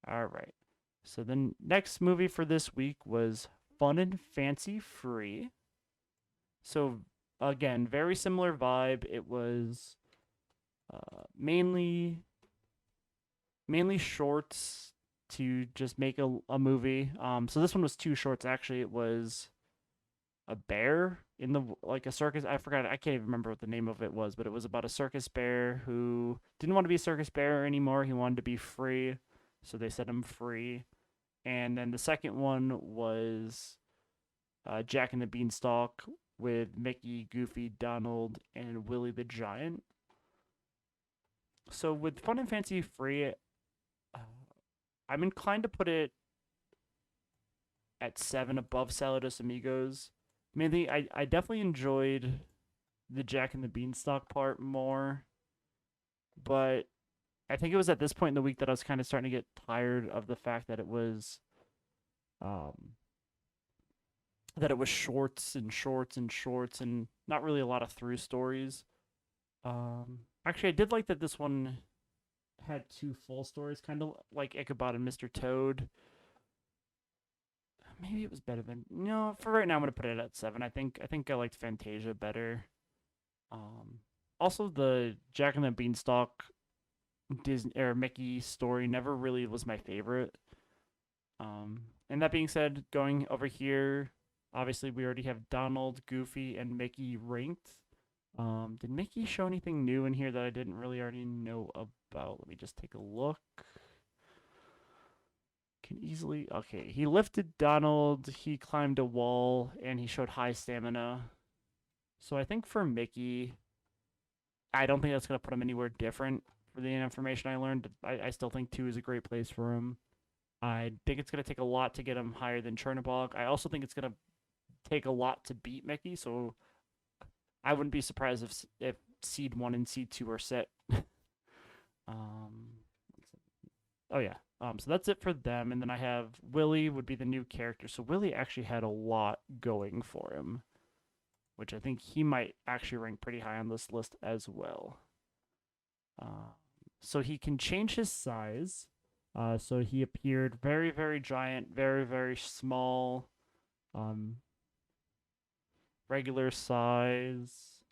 All right. So the next movie for this week was Fun and Fancy Free. So again, very similar vibe. It was mainly shorts to just make a movie. So this one was two shorts actually. It was a bear in the like a circus. I forgot. I can't even remember what the name of it was, but it was about a circus bear who didn't want to be a circus bear anymore. He wanted to be free, so they set him free. And then the second one was Jack and the Beanstalk with Mickey, Goofy, Donald, and Willie the Giant. So with Fun and Fancy Free, I'm inclined to put it at 7 above Saludos Amigos. Mainly, I definitely enjoyed the Jack and the Beanstalk part more, but I think it was at this point in the week that I was kind of starting to get tired of the fact um, that it was shorts and shorts and shorts and not really a lot of through stories. Actually, I did like that this one had two full stories, kind of like Ichabod and Mr. Toad. Maybe it was better than no. For right now, I'm gonna put it at 7. I think I liked Fantasia better. Um, Also the Jack and the Beanstalk Disney or Mickey story never really was my favorite. And that being said, going over here, obviously we already have Donald, Goofy, and Mickey ranked. Did Mickey show anything new in here that I didn't really already know about? Let me just take a look. Can easily okay. He lifted Donald, he climbed a wall, and he showed high stamina. So I think for Mickey, I don't think that's gonna put him anywhere different for the information I learned. I still think 2 is a great place for him. I think it's gonna take a lot to get him higher than Chernobog. I also think it's gonna take a lot to beat Mickey, so I wouldn't be surprised if seed 1 and seed 2 are set. um, oh yeah. So that's it for them, and then I have Willie would be the new character. So Willie actually had a lot going for him, which I think he might actually rank pretty high on this list as well. Uh, so he can change his size. So he appeared very, very giant, very, very small, um, regular size.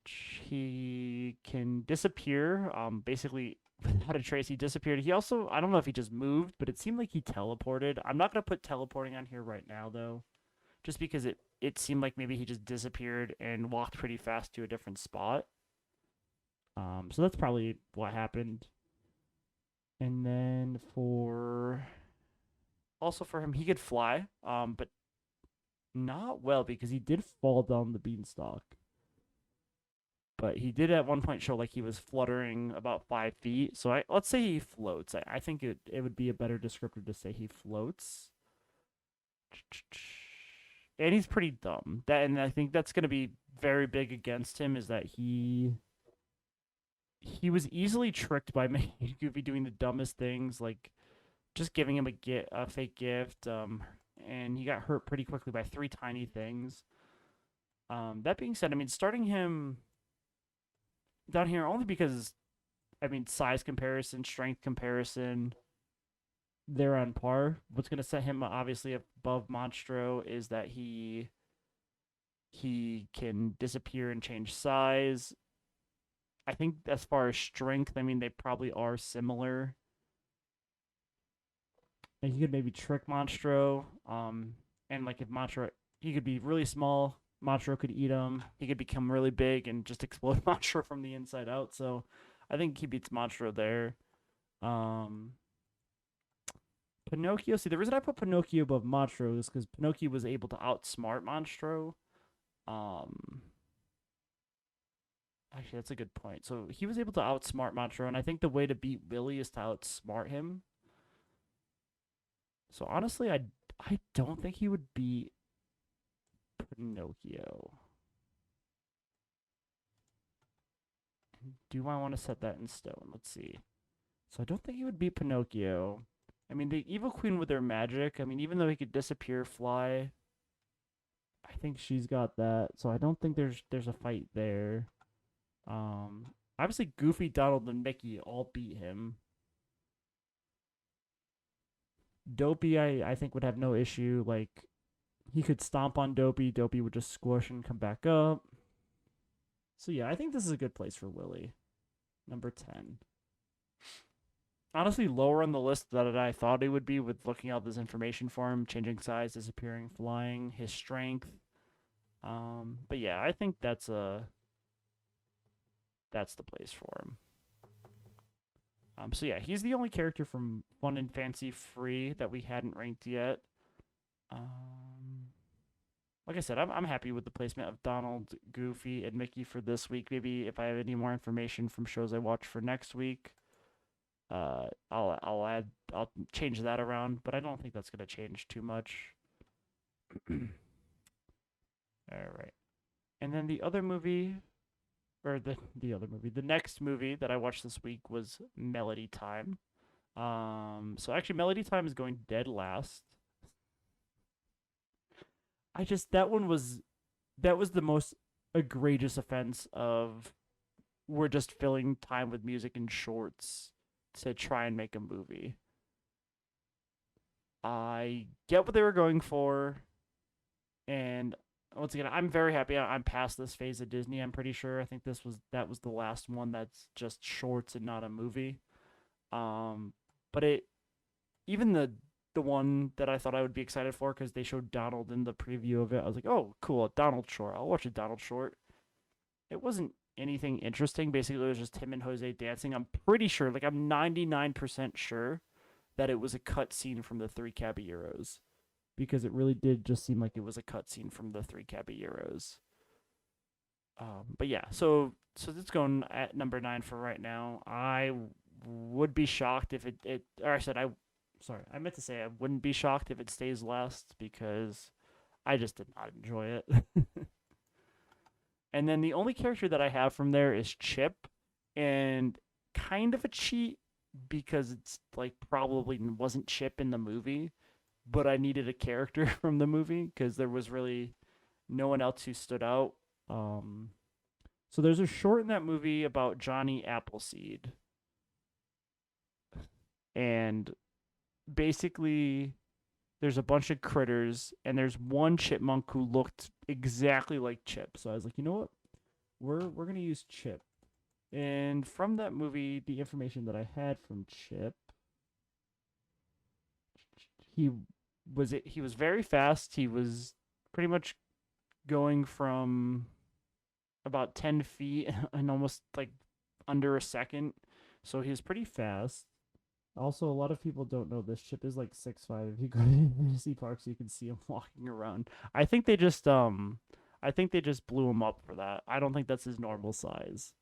He can disappear. Basically, without a trace, he disappeared. He also, I don't know if he just moved, but it seemed like he teleported. I'm not gonna put teleporting on here right now though, just because it seemed like maybe he just disappeared and walked pretty fast to a different spot. So that's probably what happened. And then for him, he could fly, but not well because he did fall down the beanstalk. But he did at one point show like he was fluttering about 5 feet. So let's say he floats. I think it would be a better descriptor to say he floats. And he's pretty dumb. And I think that's going to be very big against him is that he was easily tricked by Goofy doing the dumbest things, like just giving him a fake gift. And he got hurt pretty quickly by 3 tiny things. That being said, I mean, starting him down here only because I mean size comparison, strength comparison, they're on par. What's gonna set him obviously above Monstro is that he can disappear and change size. I think as far as strength, I mean they probably are similar. And he could maybe trick Monstro. And like if Monstro, he could be really small. Monstro could eat him. He could become really big and just explode Monstro from the inside out. So I think he beats Monstro there. Um, Pinocchio. See, the reason I put Pinocchio above Monstro is because Pinocchio was able to outsmart Monstro. Um, Actually, that's a good point. So he was able to outsmart Monstro, and I think the way to beat Willie is to outsmart him. So honestly, I don't think he would beat Pinocchio. Do I want to set that in stone? Let's see. So I don't think he would beat Pinocchio. I mean, the Evil Queen with her magic. I mean, even though he could disappear, fly, I think she's got that. So I don't think there's a fight there. Obviously Goofy, Donald, and Mickey all beat him. Dopey, I think would have no issue. Like he could stomp on Dopey. Dopey would just squish and come back up. So yeah, I think this is a good place for Willie. Number 10. Honestly, lower on the list than I thought it would be with looking at this information for him, changing size, disappearing, flying, his strength. But yeah, I think that's the place for him. So yeah, he's the only character from Fun and Fancy Free that we hadn't ranked yet. Um, like I said, I'm happy with the placement of Donald, Goofy, and Mickey for this week. Maybe if I have any more information from shows I watch for next week, I'll change that around. But I don't think that's gonna change too much. All right, and then the other movie, or the next movie that I watched this week was Melody Time. So actually, Melody Time is going dead last. I just that was the most egregious offense of we're just filling time with music and shorts to try and make a movie. I get what they were going for, and once again, I'm very happy. I'm past this phase of Disney. I'm pretty sure. I think that was the last one that's just shorts and not a movie. Um, but it even the one that I thought I would be excited for because they showed Donald in the preview of it. I was like, oh, cool, a Donald short. I'll watch a Donald short. It wasn't anything interesting. Basically, it was just him and Jose dancing. I'm pretty sure, like I'm 99% sure that it was a cut scene from the Three Caballeros because it really did just seem like it was a cut scene from the Three Caballeros. But yeah, so it's going at number 9 for right now. I would be shocked if or I said I sorry, I meant to say I wouldn't be shocked if it stays last because I just did not enjoy it. And then the only character that I have from there is Chip, and kind of a cheat because it's like probably wasn't Chip in the movie, but I needed a character from the movie because there was really no one else who stood out. Um, so there's a short in that movie about Johnny Appleseed, and basically there's a bunch of critters, and there's one chipmunk who looked exactly like Chip. So I was like, you know what? We're gonna use Chip. And from that movie, the information that I had from Chip, he he was very fast. He was pretty much going from about 10 feet and almost like under a second. So he was pretty fast. Also, a lot of people don't know this. Chip is like 6'5". If you go to Disney parks, you can see him walking around. I think they just I think they just blew him up for that. I don't think that's his normal size.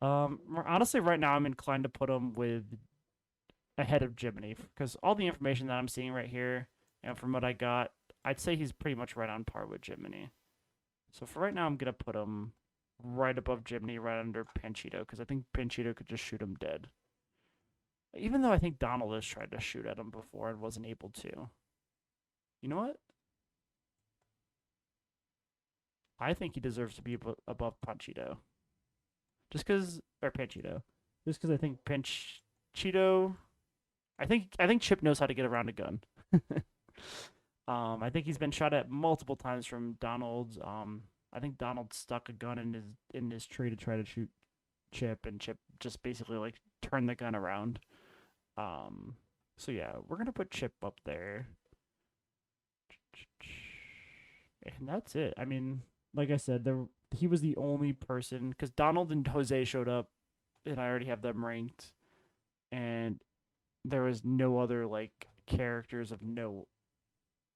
Honestly, right now I'm inclined to put him with ahead of Jiminy because all the information that I'm seeing right here and from what I got, I'd say he's pretty much right on par with Jiminy. So for right now, I'm gonna put him right above Jiminy, right under Panchito, because I think Panchito could just shoot him dead. Even though I think Donald has tried to shoot at him before and wasn't able to. You know what? I think he deserves to be above Panchito. Just because, or Panchito. Just because I think Panchito. I think Chip knows how to get around a gun. I think he's been shot at multiple times from Donald. I think Donald stuck a gun in his tree to try to shoot Chip, and Chip just basically like turned the gun around. Um, so yeah, we're gonna put Chip up there, and that's it. I mean, like I said, he was the only person because Donald and Jose showed up, and I already have them ranked, and there was no other like characters of note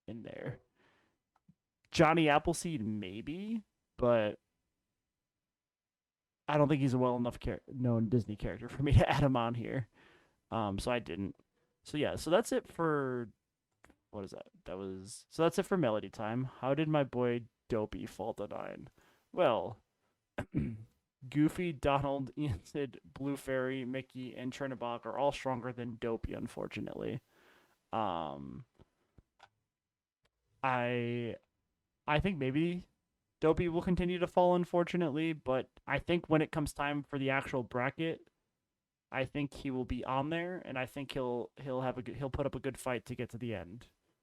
in there. Johnny Appleseed maybe, but I don't think he's a well enough known Disney character for me to add him on here. So I didn't. So yeah, so that's it for what is that? So that's it for Melody Time. How did my boy Dopey fall to 9? Well, Goofy, Donald, Enid, Blue Fairy, Mickey, and Chernabog are all stronger than Dopey, unfortunately. Um, I I think maybe Dopey will continue to fall, unfortunately, but I think when it comes time for the actual bracket, I think he will be on there, and I think he'll have he'll put up a good fight to get to the end.